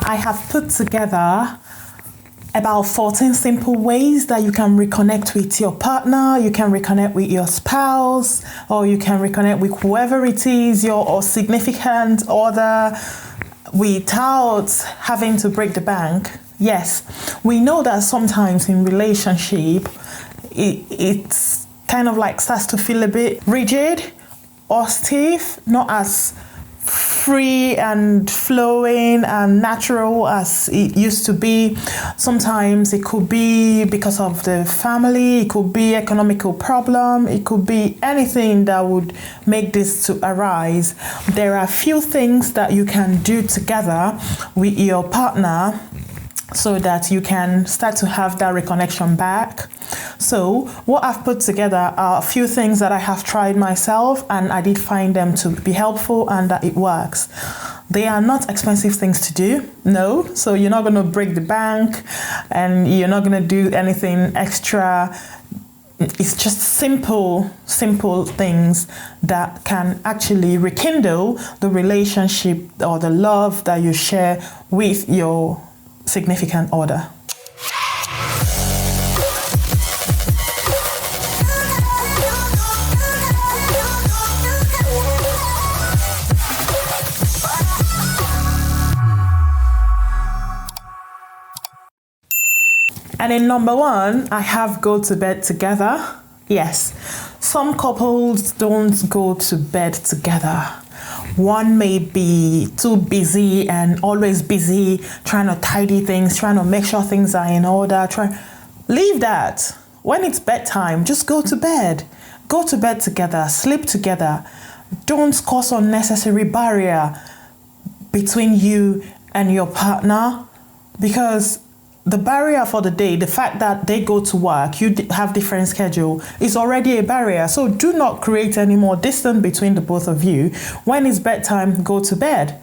I have put together about 14 simple ways that you can reconnect with your partner, you can reconnect with your spouse, or you can reconnect with whoever it is, your significant other, without having to break the bank. Yes, we know that sometimes in relationship, it's kind of like starts to feel a bit rigid or stiff, not as free and flowing and natural as it used to be. Sometimes it could be because of the family, it could be economical problem, it could be anything that would make this to arise. There are a few things that you can do together with your partner so that you can start to have that reconnection back. So what I've put together are a few things that I have tried myself, and I did find them to be helpful and that it works. They are not expensive things to do, no. So you're not going to break the bank and you're not going to do anything extra. It's just simple things that can actually rekindle the relationship or the love that you share with your significant other. And in number 1, I have go to bed together. Yes, some couples don't go to bed together. One may be too busy and always busy, trying to tidy things, trying to make sure things are in order. Leave that. When it's bedtime, just go to bed. Go to bed together, sleep together. Don't cause unnecessary barrier between you and your partner, because the barrier for the day, the fact that they go to work, you have different schedule, is already a barrier. So do not create any more distance between the both of you. When it's bedtime, go to bed.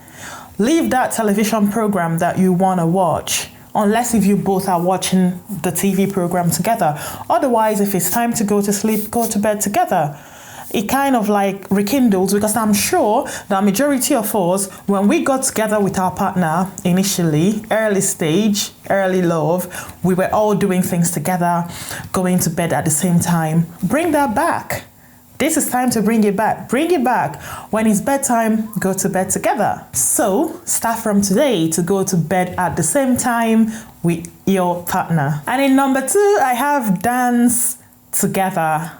Leave that television program that you want to watch, unless if you both are watching the TV program together. Otherwise, if it's time to go to sleep, go to bed together. It kind of like rekindles, because I'm sure the majority of us, when we got together with our partner initially, early stage, early love, we were all doing things together, going to bed at the same time. Bring that back. This is time to bring it back. Bring it back. When it's bedtime, go to bed together. So start from today to go to bed at the same time with your partner. And in number 2, I have dance together.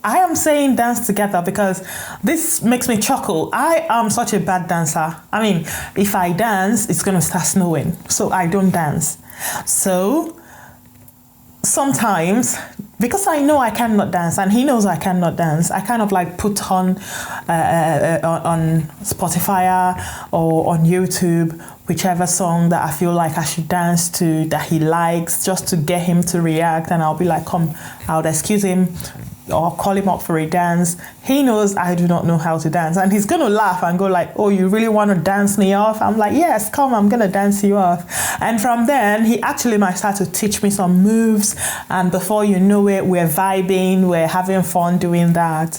I am saying dance together because this makes me chuckle. I am such a bad dancer. I mean, if I dance, it's going to start snowing. So I don't dance. So sometimes, because I know I cannot dance and he knows I cannot dance, I kind of like put on Spotify or on YouTube whichever song that I feel like I should dance to, that he likes, just to get him to react. And I'll be like, come, I'll excuse him or call him up for a dance. He knows I do not know how to dance, and he's gonna laugh and go like, oh, you really want to dance me off? I'm like, yes, come, I'm gonna dance you off. And from then he actually might start to teach me some moves, and before you know it, we're vibing, we're having fun doing that.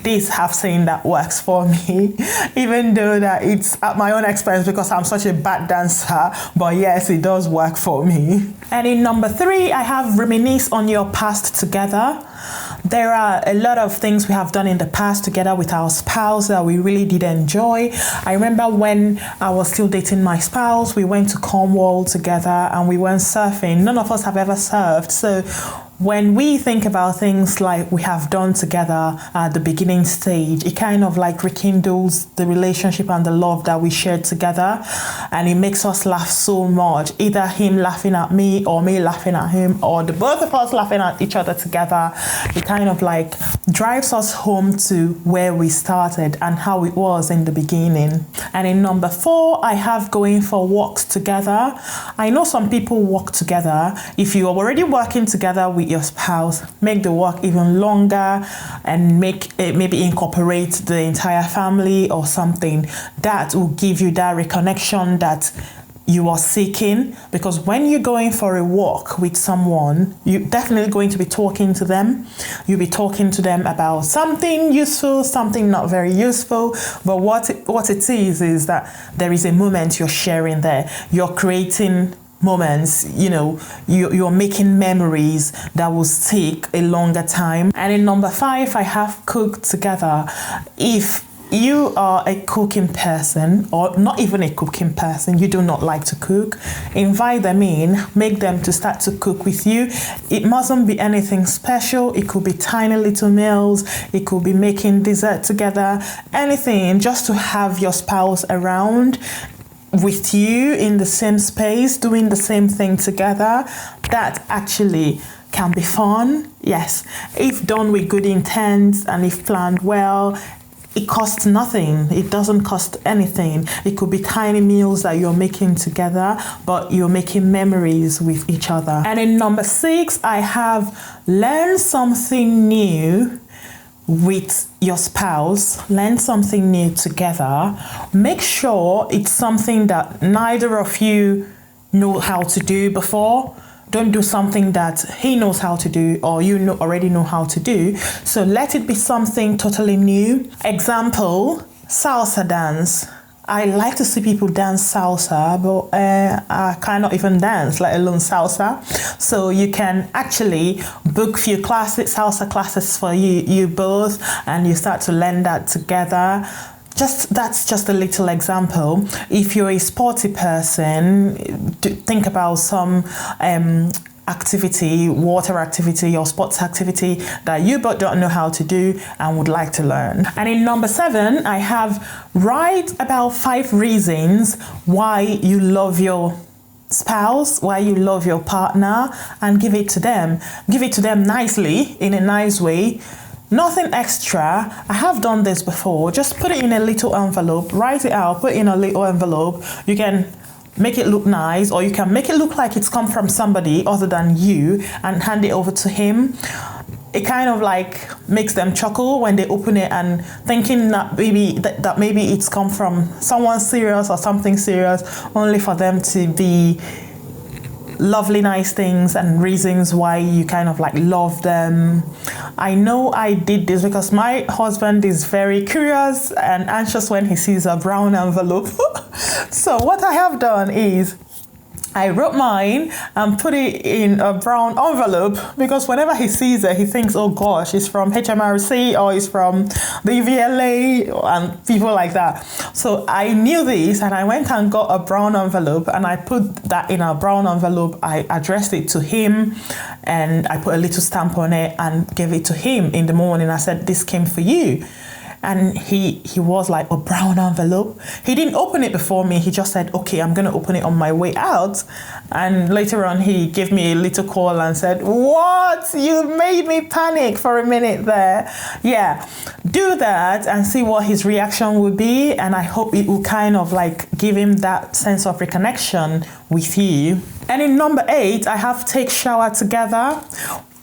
This have seen that works for me, even though that it's at my own expense because I'm such a bad dancer, but yes, it does work for me. And in number 3, I have reminisce on your past together. There are a lot of things we have done in the past together with our spouse that we really did enjoy. I remember when I was still dating my spouse, we went to Cornwall together and we went surfing. None of us have ever surfed. So when we think about things like we have done together at the beginning stage, it kind of like rekindles the relationship and the love that we shared together, and it makes us laugh so much, either him laughing at me or me laughing at him, or the both of us laughing at each other together. It kind of like drives us home to where we started and how it was in the beginning. And in number 4, I have going for walks together. I know some people walk together. If you are already working together with your spouse, make the walk even longer and maybe incorporate the entire family or something. That will give you that reconnection that you are seeking, because when you're going for a walk with someone, you're definitely going to be talking to them. You'll be talking to them about something useful, something not very useful, but what it is that there is a moment you're sharing there. You're creating moments, you're making memories that will take a longer time. And in number 5, I have cooked together. If you are a cooking person, or not even a cooking person, you do not like to cook, invite them in, make them to start to cook with you. It mustn't be anything special. It could be tiny little meals. It could be making dessert together, anything, just to have your spouse around with you in the same space, doing the same thing together. That actually can be fun. Yes, if done with good intent and if planned well, it costs nothing. It doesn't cost anything. It could be tiny meals that you're making together, but you're making memories with each other. And in number 6, I have learned something new with your spouse. Learn something new together. Make sure it's something that neither of you know how to do before. Don't do something that he knows how to do or you already know how to do. So let it be something totally new. Example, salsa dance. I like to see people dance salsa, but I cannot even dance, let alone salsa. So you can actually book few classes, salsa classes for you both, and you start to learn that together. That's just a little example. If you're a sporty person, think about some activity, water activity or sports activity that you both don't know how to do and would like to learn. And in number 7, I have write about 5 reasons why you love your spouse, why you love your partner, and give it to them. Give it to them nicely, in a nice way. Nothing extra. I have done this before. Just put it in a little envelope, write it out, put it in a little envelope. You can make it look nice, or you can make it look like it's come from somebody other than you and hand it over to him. It kind of like makes them chuckle when they open it and thinking that maybe it's come from someone serious or something serious, only for them to be lovely, nice things and reasons why you kind of like love them. I know I did this because my husband is very curious and anxious when he sees a brown envelope. So what I have done is I wrote mine and put it in a brown envelope, because whenever he sees it, he thinks, oh gosh, it's from HMRC or it's from the VLA and people like that. So I knew this and I went and got a brown envelope and I put that in a brown envelope. I addressed it to him and I put a little stamp on it and gave it to him in the morning. I said, this came for you. And he was like, a brown envelope. He didn't open it before me. He just said, okay, I'm going to open it on my way out. And later on, he gave me a little call and said, what? You made me panic for a minute there. Yeah, do that and see what his reaction will be. And I hope it will kind of like give him that sense of reconnection with you. And in number 8, I have take shower together.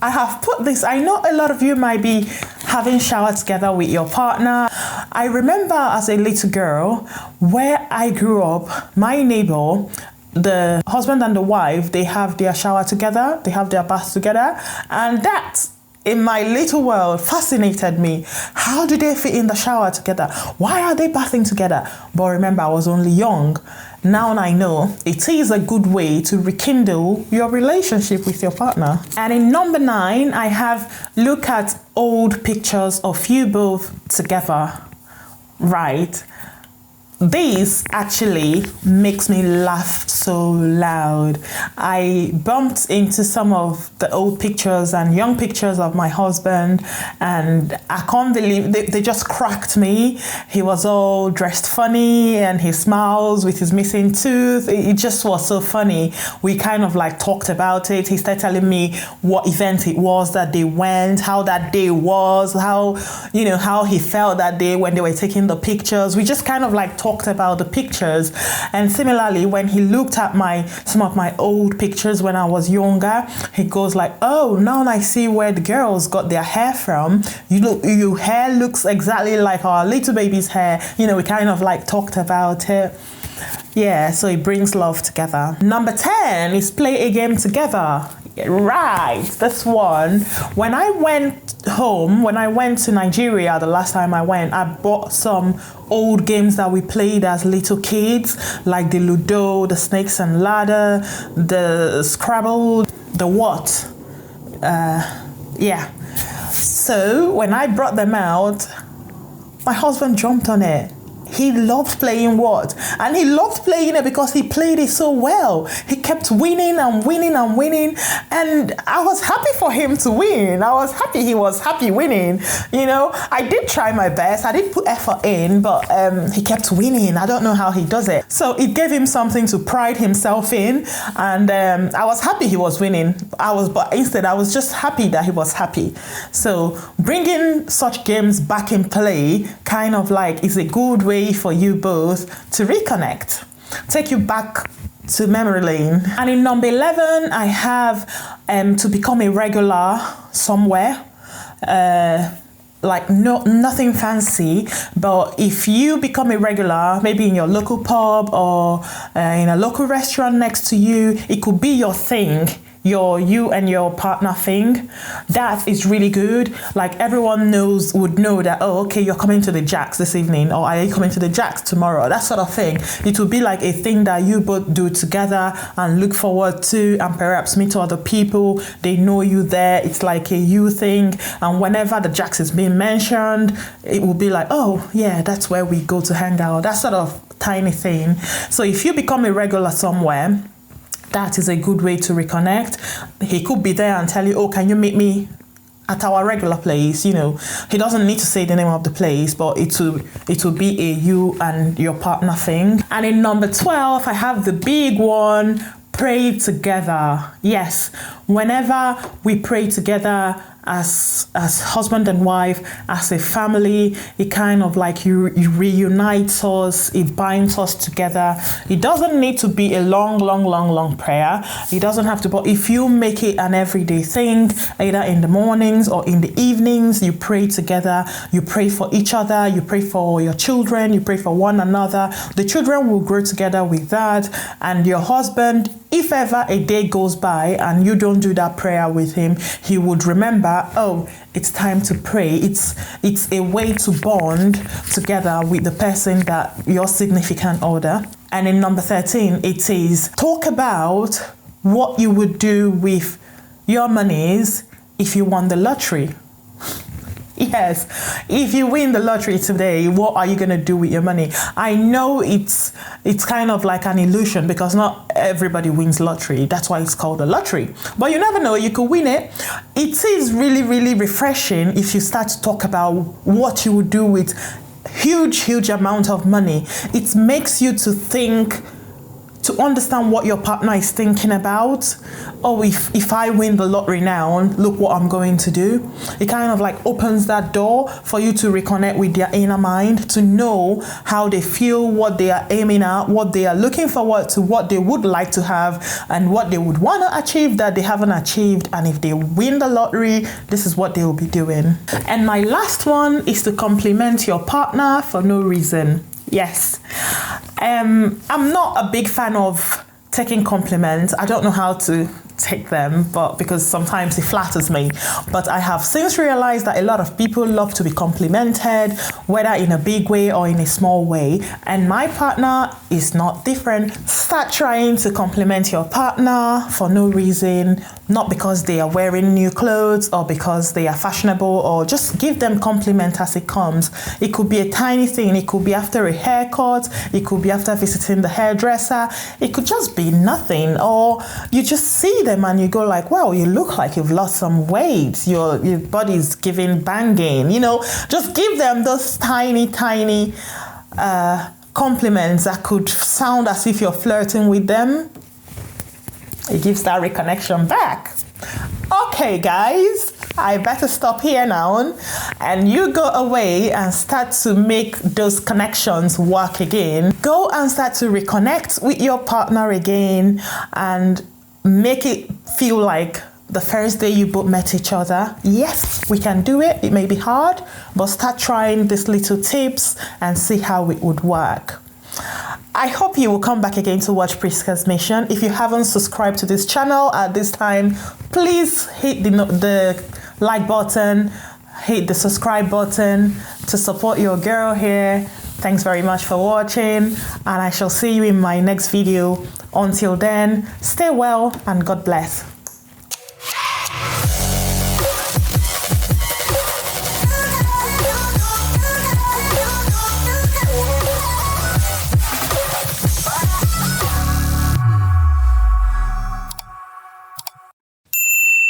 I have put this, I know a lot of you might be having shower together with your partner. I remember as a little girl, where I grew up, my neighbor, the husband and the wife, they have their shower together, they have their bath together, and that, in my little world, fascinated me. How do they fit in the shower together? Why are they bathing together? But remember, I was only young. Now I know it is a good way to rekindle your relationship with your partner. And in number 9, I have look at old pictures of you both together. Right? This actually makes me laugh so loud. I bumped into some of the old pictures and young pictures of my husband, and I can't believe they just cracked me. He was all dressed funny and he smiles with his missing tooth. It just was so funny. We kind of like talked about it. He started telling me what event it was that they went, how that day was, how he felt that day when they were taking the pictures. We just kind of like talked about the pictures. And similarly, when he looked at some of my old pictures when I was younger, he goes like, oh, now I see where the girls got their hair from. Your hair looks exactly like our little baby's hair. We kind of like talked about it. Yeah, so it brings love together. Number 10 is play a game together. Right, this one. When I went to Nigeria the last time I went, I bought some old games that we played as little kids, like the Ludo, the Snakes and Ladder, the Scrabble, the what? Yeah. So when I brought them out, my husband jumped on it. He loved playing what? And he loved playing it because he played it so well. He kept winning and winning and winning. And I was happy for him to win. I was happy he was happy winning. You know, I did try my best. I did put effort in, but he kept winning. I don't know how he does it. So it gave him something to pride himself in. And I was happy he was winning. But instead, I was just happy that he was happy. So bringing such games back in play kind of like is a good way for you both to reconnect, take you back to memory lane. And in number 11, I have to become a regular somewhere. Like nothing fancy, but if you become a regular, maybe in your local pub or in a local restaurant next to you, it could be your thing. You and your partner thing, that is really good. Like everyone would know that, oh, okay, you're coming to the Jacks this evening, or are you coming to the Jacks tomorrow? That sort of thing. It would be like a thing that you both do together and look forward to, and perhaps meet other people. They know you there. It's like a you thing. And whenever the Jacks is being mentioned, it will be like, oh yeah, that's where we go to hang out. That sort of tiny thing. So if you become a regular somewhere, that is a good way to reconnect. He could be there and tell you, oh, can you meet me at our regular place? You know, he doesn't need to say the name of the place, but it will be a you and your partner thing. And in number 12, I have the big one, pray together. Yes, whenever we pray together as husband and wife, as a family, it kind of like you reunites us, it binds us together. It doesn't need to be a long prayer. It doesn't have to, but if you make it an everyday thing, either in the mornings or in the evenings, you pray together, you pray for each other, you pray for your children, you pray for one another. The children will grow together with that, and your husband, if ever a day goes by and you don't do that prayer with him, he would remember, oh, it's time to pray. It's a way to bond together with the person that your significant other. And in number 13, it says, talk about what you would do with your monies if you won the lottery. Yes, if you win the lottery today, what are you going to do with your money? I know it's kind of like an illusion because not everybody wins lottery. That's why it's called a lottery. But you never know, you could win it. It is really refreshing if you start to talk about what you would do with huge amount of money. It makes you to think, to understand what your partner is thinking about. Oh, if I win the lottery now, look what I'm going to do. It kind of like opens that door for you to reconnect with their inner mind, to know how they feel, what they are aiming at, what they are looking forward to, what they would like to have, and what they would want to achieve that they haven't achieved. And if they win the lottery, this is what they will be doing. And my last one is to compliment your partner for no reason. Yes. I'm not a big fan of taking compliments. I don't know how to take them, but because sometimes it flatters me. But I have since realized that a lot of people love to be complimented, whether in a big way or in a small way. And my partner is not different. Start trying to compliment your partner for no reason, not because they are wearing new clothes or because they are fashionable, or just give them compliment as it comes. It could be a tiny thing. It could be after a haircut. It could be after visiting the hairdresser. It could just be nothing, or you just see them and you go like, wow, you look like you've lost some weight. Your body's giving banging. You know, just give them those tiny compliments that could sound as if you're flirting with them. It gives that reconnection back. Okay, guys, I better stop here now, and you go away and start to make those connections work again. Go and start to reconnect with your partner again and make it feel like the first day you both met each other. Yes, we can do it. It may be hard, but start trying these little tips and see how it would work. I hope you will come back again to watch Priska's Mission. If you haven't subscribed to this channel at this time, please hit the like button, hit the subscribe button to support your girl here. Thanks very much for watching, and I shall see you in my next video. Until then, stay well and God bless.